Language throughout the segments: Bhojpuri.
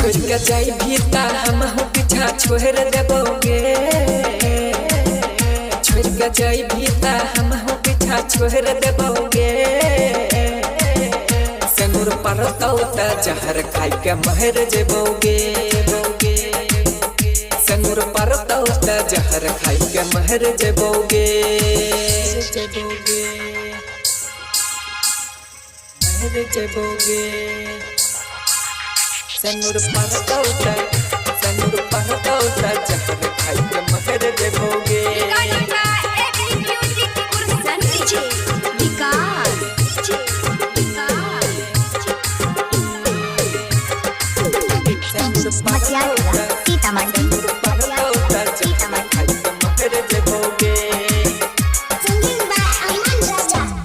छोड़ के जाई भीता हम पीछा छोड़ देबोगे, छोड़ के जाई भीता हम पीछा छोड़ देबोगे। सेनुर परतौ त जहर खाई के महर जेबोगे, सेनुर परतौ त जहर खाई के महर जेबोगे, महर जेबोगे। सेनुर परतौ त जहर खाई के महर जेबोगे।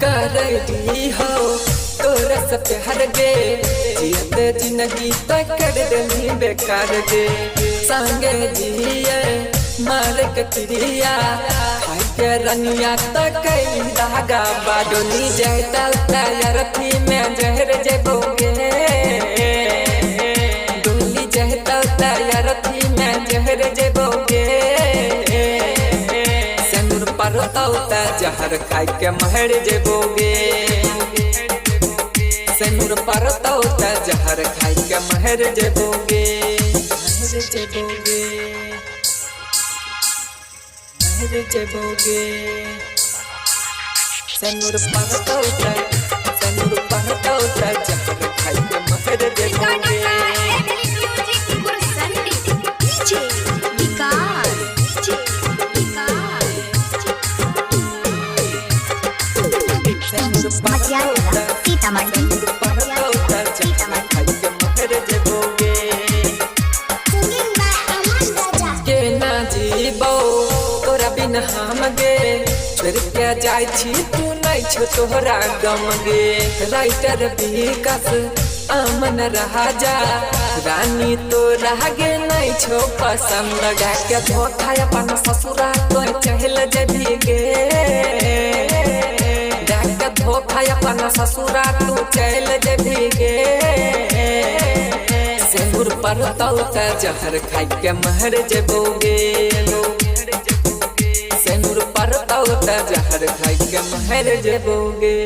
करली हो तोरा से प्यार गे, जियत जिंदगी तक कर देली बेकार गे। संगे जिए मार के क्रिया खाई के रनिया तक धागा बाडोली जहता तैयार थी में जहर जेबोगे, डोली जहता तैयार थी में जहर जेबोगे। सेनुर परतौ त जहर खाई के महर जेबोगे, सेनुर परतौ त जहर खाई के महर जेबोगे, महर जेबोगे, महर जेबोगे। सेनुर परतौ त जहर खाई के महर जेबोगे। हम गे छोड़ के जाई छी तू नहीं छो तोहरा गम गे। राइटर विकास अमन राजा रानी तो रह गे नहीं छो पसंद। गा के धोखा अपन ससुरा तो चहल जभी गे, गा के धोखा अपन ससुरा तू चहल जभी गे। सेनुर परतौ त जहर खाई के महर जेबोगे, सेनुर परतौ त जहर खाई के महर जेबोगे।